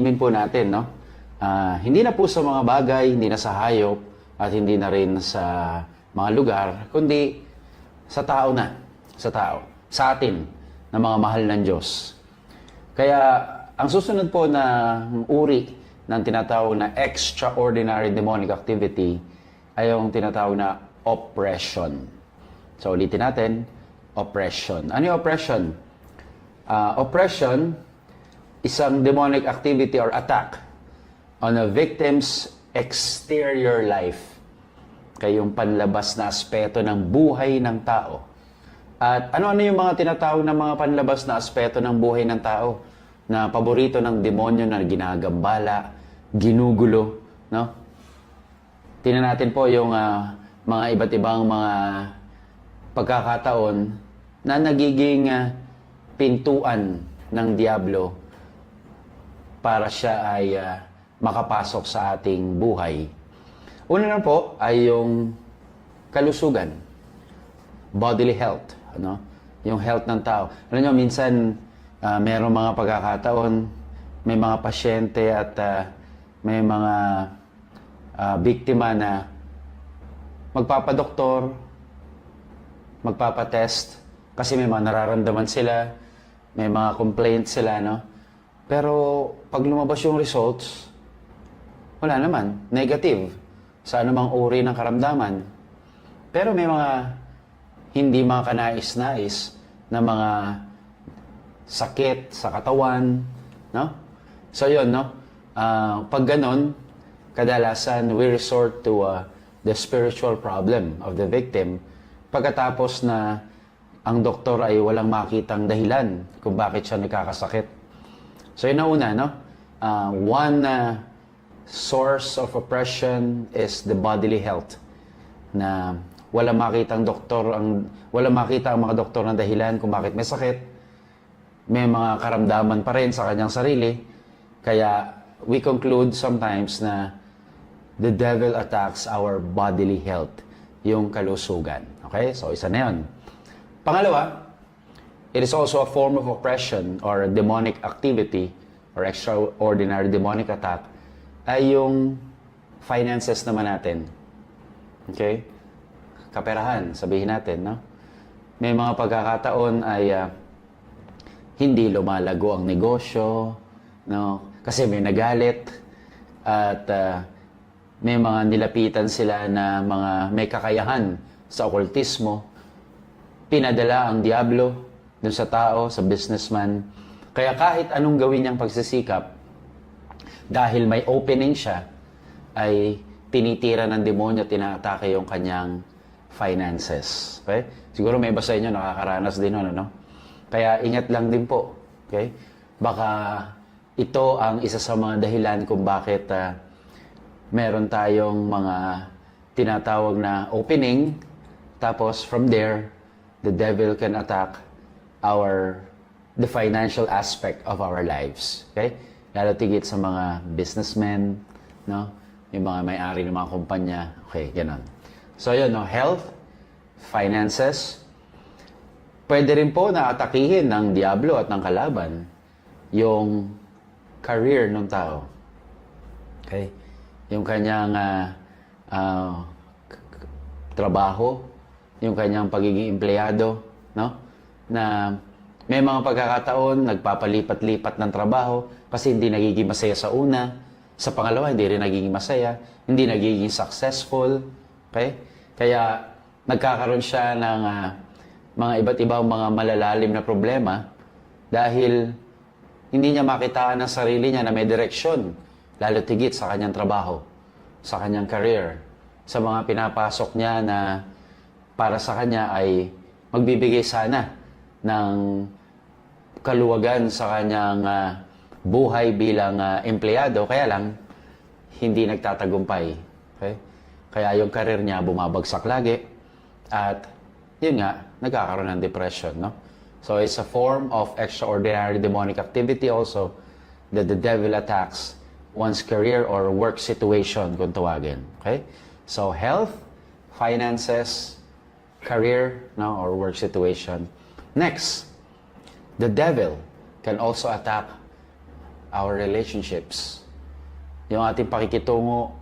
Min po natin, no? Hindi na po sa mga bagay, hindi na sa hayop, at hindi na rin sa mga lugar, kundi sa tao na. Sa tao. Sa atin, na mga mahal ng Diyos. Kaya, ang susunod po na uri ng tinatawag na extraordinary demonic activity ay yung tinatawag na oppression. So, ulitin natin, oppression. Ano yung oppression? Oppression, isang demonic activity or attack on a victim's exterior life. Kaya yung panlabas na aspeto ng buhay ng tao. At ano-ano yung mga tinatawag na mga panlabas na aspeto ng buhay ng tao na paborito ng demonyo na ginagambala, ginugulo, no? Tingnan natin po yung mga iba't ibang mga pagkakataon na nagiging pintuan ng Diablo para siya ay makapasok sa ating buhay. Una na po ay yung kalusugan, bodily health, ano? Yung health ng tao. Alam nyo, minsan mayroong mga pagkakataon, may mga pasyente at may mga biktima na magpapadoktor, magpapatest, kasi may mga nararamdaman sila, may mga complaints sila, no? Pero pag lumabas yung results, wala naman, negative sa anumang uri ng karamdaman. Pero may mga hindi mga kanais-nais na mga sakit sa katawan, no? So yun, no? Pag ganon, kadalasan we resort to the spiritual problem of the victim pagkatapos na ang doktor ay walang makitang dahilan kung bakit siya nagkakasakit. So yun na una, no? One source of oppression is the bodily health, na wala makita ang mga doktor ng dahilan kung bakit may sakit. May mga karamdaman pa rin sa kanyang sarili. Kaya we conclude sometimes na the devil attacks our bodily health, yung kalusugan. Okay? So isa na yun. Pangalawa, it is also a form of oppression or a demonic activity or extraordinary demonic attack ay yung finances naman natin. Okay? Kaperahan, sabihin natin, no? May mga pagkakataon ay hindi lumalago ang negosyo, no? Kasi may nagalit at may mga nilapitan sila na mga may kakayahan sa okultismo. Pinadala ang Diablo dun sa tao, sa businessman. Kaya kahit anong gawin niyang pagsisikap, dahil may opening siya, ay tinitira ng demonyo, tinaatake yung kanyang finances. Okay? Siguro may iba sa inyo nakakaranas din nun, ano? Kaya ingat lang din po. Okay? Baka ito ang isa sa mga dahilan kung bakit meron tayong mga tinatawag na opening, tapos from there, the devil can attack the financial aspect of our lives. Okay? Lalo tigit sa mga businessmen, no? Yung mga may-ari ng mga kumpanya. Okay, gano'n. So yun, no? Health, finances. Pwede rin po na atakihin ng Diablo at ng kalaban yung career ng tao. Okay? Yung kanyang trabaho, yung kanyang pagiging empleyado, no? Na may mga pagkakataon, nagpapalipat-lipat ng trabaho kasi hindi nagiging masaya sa una. Sa pangalawa, hindi rin nagiging masaya. Hindi nagiging successful. Okay? Kaya nagkakaroon siya ng mga iba't ibang mga malalalim na problema dahil hindi niya makitaan ng sarili niya na may direksyon, lalo tigit sa kanyang trabaho, sa kanyang career, sa mga pinapasok niya na para sa kanya ay magbibigay sana ng kaluwagan sa kanyang buhay bilang empleyado, kaya lang hindi nagtatagumpay. Okay? Kaya yung career niya bumabagsak lagi at yun nga, nagkakaroon ng depression, no? So it's a form of extraordinary demonic activity also that the devil attacks one's career or work situation kung tawagin. Okay? So health, finances, career, no, or work situation. Next, the devil can also attack our relationships. Yung ating pakikitungo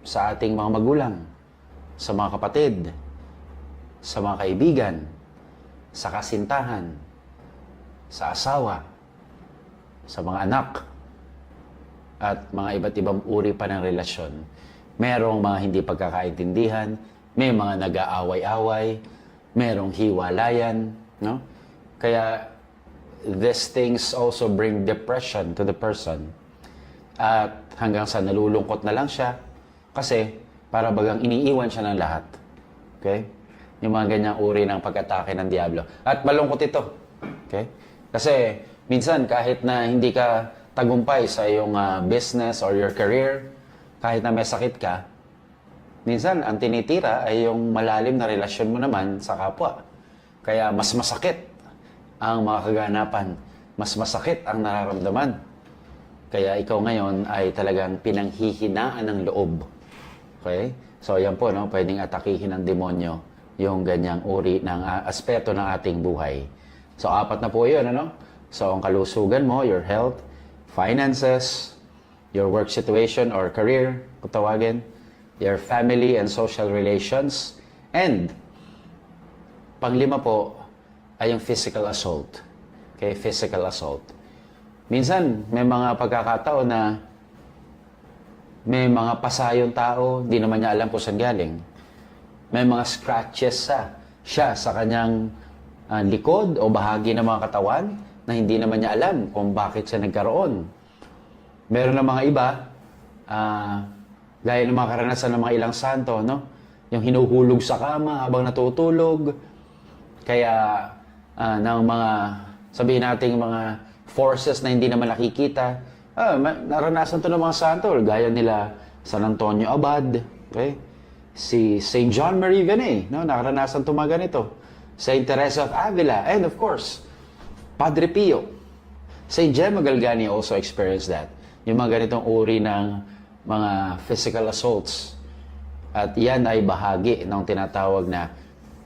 sa ating mga magulang, sa mga kapatid, sa mga kaibigan, sa kasintahan, sa asawa, sa mga anak, at mga iba't ibang uri pa ng relasyon. Merong mga hindi pagkakaintindihan, may mga nag-aaway-away, merong hiwalayan, no? Kaya these things also bring depression to the person. At hanggang sa nalulungkot na lang siya kasi para bagang iniiwan siya ng lahat. Okay? Yung mga ganyang uri ng pag-atake ng Diablo. At malungkot ito. Okay? Kasi minsan kahit na hindi ka tagumpay sa iyong business or your career, kahit na may sakit ka, minsan ang tinitira ay yung malalim na relasyon mo naman sa kapwa. Kaya mas masakit ang mga kaganapan. Mas masakit ang nararamdaman. Kaya ikaw ngayon ay talagang pinanghihinaan ng loob. Okay? So, yan po, no? Pwedeng atakihin ng demonyo yung ganyang uri ng aspeto ng ating buhay. So, 4 na po yun, ano? So, ang kalusugan mo, your health, finances, your work situation or career, kung tawagin, your family and social relations, and panglima po ay yung physical assault. Okay, physical assault. Minsan, may mga pagkakataon na may mga pasayong tao, hindi naman niya alam kung saan galing. May mga scratches siya sa kanyang likod o bahagi ng mga katawan na hindi naman niya alam kung bakit siya nagkaroon. Meron na mga iba, gaya ng mga karanasan ng mga ilang santo, no? Yung hinuhulog sa kama habang natutulog. Kaya ng mga, sabihin nating mga forces na hindi naman nakikita, naranasan to ng mga santo, gaya nila San Antonio Abad, okay? Si St. John Marie Vianney, no? Naranasan to mga ganito. St. Teresa of Avila, and of course, Padre Pio. St. Gemma Galgani also experienced that. Yung mga ganitong uri ng mga physical assaults. At yan ay bahagi ng tinatawag na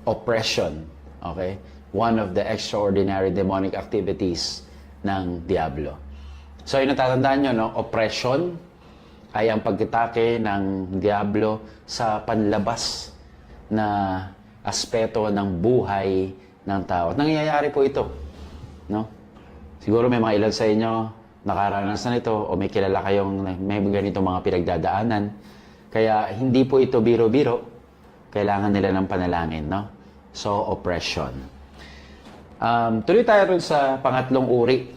oppression. Okay? One of the extraordinary demonic activities ng Diablo. So, yung natatandaan nyo, no? Oppression ay ang pagkitake ng Diablo sa panlabas na aspeto ng buhay ng tao. At nangyayari po ito. No? Siguro may mga ilan sa inyo nakaranasan ito o may kilala kayong may ganitong mga pinagdadaanan. Kaya hindi po ito biro-biro. Kailangan nila ng panalangin. No? So, oppression. Tuloy tayo rin sa pangatlong uri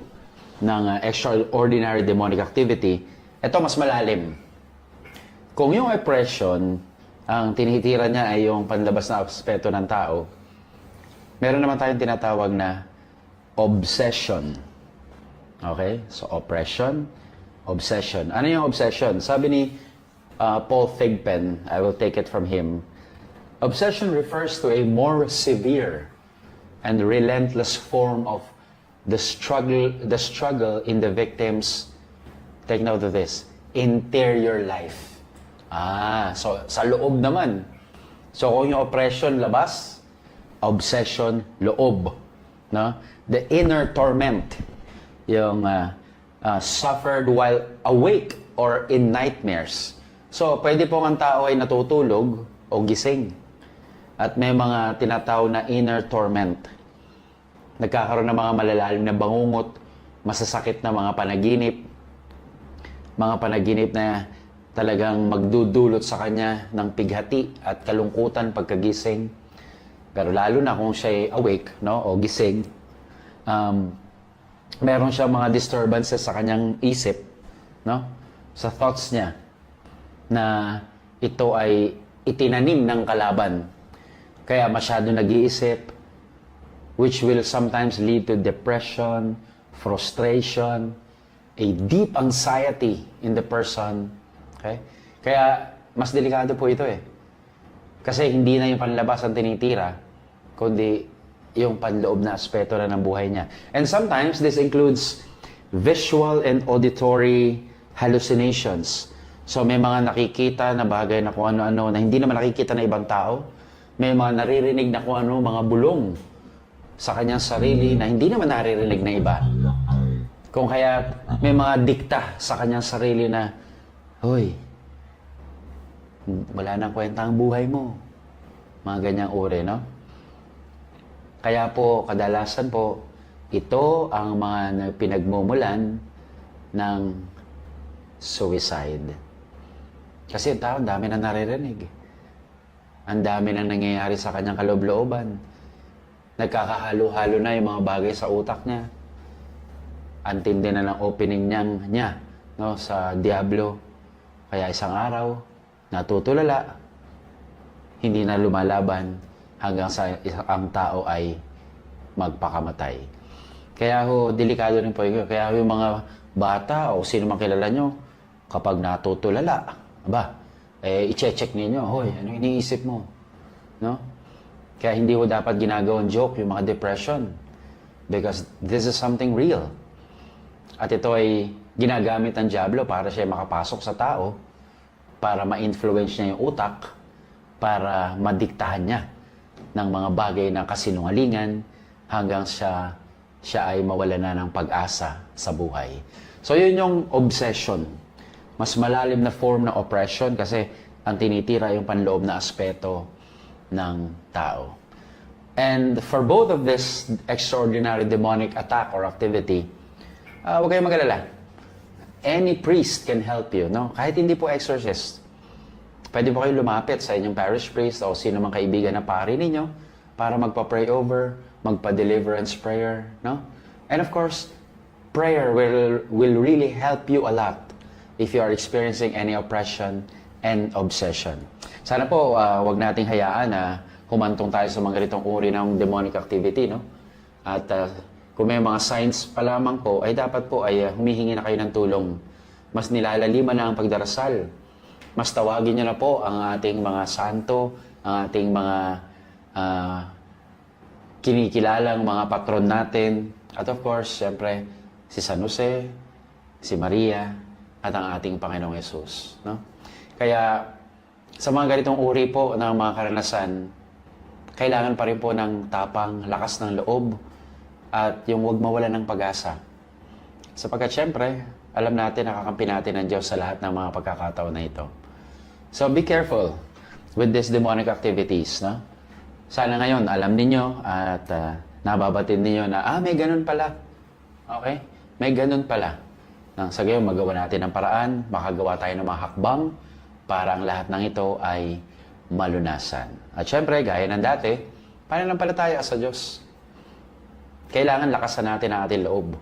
ng extraordinary demonic activity. Ito mas malalim. Kung yung oppression, ang tinitira niya ay yung panlabas na aspeto ng tao, meron naman tayong tinatawag na obsession. Okay? So, oppression, obsession. Ano yung obsession? Sabi ni Paul Thigpen, I will take it from him, obsession refers to a more severe and relentless form of the struggle in the victim's, take note of this, interior life. So sa loob naman. So kung yung oppression labas, obsession loob, no? The inner torment, yung suffered while awake or in nightmares. So pwede po ang tao ay natutulog o gising. At may mga tinatawag na inner torment. Nagkakaroon ng mga malalalim na bangungot, masasakit na mga panaginip na talagang magdudulot sa kanya ng pighati at kalungkutan pagkagising. Pero lalo na kung siya ay awake, no, o gising, meron siya mga disturbances sa kanyang isip, no, sa thoughts niya, na ito ay itinanim ng kalaban. Kaya masyado nag-iisip, which will sometimes lead to depression, frustration, a deep anxiety in the person. Okay? Kaya, mas delikado po ito eh. Kasi hindi na yung panlabas ang tinitira, kundi yung panloob na aspeto na ng buhay niya. And sometimes, this includes visual and auditory hallucinations. So, may mga nakikita na bagay na kung ano-ano na hindi naman nakikita na ibang tao. May mga naririnig na kung ano, mga bulong sa kanyang sarili na hindi naman naririnig na iba. Kung kaya may mga dikta sa kanyang sarili na, hoy, wala nang kwenta ang buhay mo. Mga ganyang uri, no? Kaya po, kadalasan po, ito ang mga pinagmumulan ng suicide. Kasi yung tao, ang dami na naririnig. Ang dami na nangyayari sa kanyang kaloob-looban. Nagkakahalo-halo na yung mga bagay sa utak niya. Antindi na ng opening niya no, sa Diablo. Kaya isang araw, natutulala, hindi na lumalaban hanggang sa ang tao ay magpakamatay. Kaya ho, delikado rin po yun. Kaya ho, yung mga bata o sino man kilala nyo, kapag natutulala, i-check ninyo, hoy, ano iniisip mo? No? Kaya hindi ho dapat ginagawang joke yung mga depression. Because this is something real. At ito ay ginagamit ng Diablo para siya makapasok sa tao, para ma-influence niya yung utak, para madiktahan niya ng mga bagay na kasinungalingan hanggang siya ay mawala na ng pag-asa sa buhay. So yun yung obsession. Mas malalim na form ng oppression kasi ang tinitira yung panloob na aspeto ng tao. And for both of this extraordinary demonic attack or activity, huwag kayong mag-alala. Any priest can help you, no? Kahit hindi po exorcist. Pwede po kayo lumapit sa inyong parish priest o sino mang kaibigan na pari ninyo para magpa-pray over, magpa-deliverance prayer, no? And of course, prayer will really help you a lot if you are experiencing any oppression and obsession. Sana po, wag nating hayaan na humantong tayo sa mga ganitong uri ng demonic activity, no? At kung may mga signs pa lamang po, ay dapat po ay humihingi na kayo ng tulong. Mas nilalaliman na ang pagdarasal. Mas tawagin niyo na po ang ating mga santo, ang ating mga kinikilalang mga patron natin. At of course, siyempre, si San Jose, si Maria, at ang ating Panginoong Yesus. No? Kaya, sa mga ganitong uri po ng mga karanasan, kailangan pa rin po ng tapang, lakas ng loob, at yung huwag mawala ng pag-asa. Sapagkat syempre, alam natin, nakakampi natin ng Diyos sa lahat ng mga pagkakataon na ito. So be careful with these demonic activities. No? Sana ngayon, alam ninyo at nababatid ninyo na, may ganun pala. Okay? May ganun pala. Nang sa gayon, magawa natin ng paraan, makagawa tayo ng mga hakbang para ang lahat ng ito ay malunasan. At syempre, gaya ng dati, pananampalataya sa Diyos. Kailangan lakasan natin ang ating loob.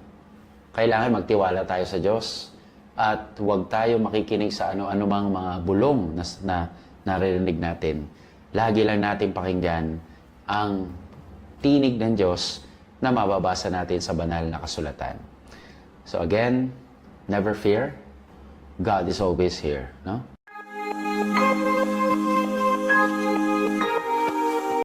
Kailangan magtiwala tayo sa Diyos. At huwag tayo makikinig sa ano-anumang mga bulong na naririnig natin. Lagi lang natin pakinggan ang tinig ng Diyos na mababasa natin sa banal na kasulatan. So again, never fear. God is always here. No?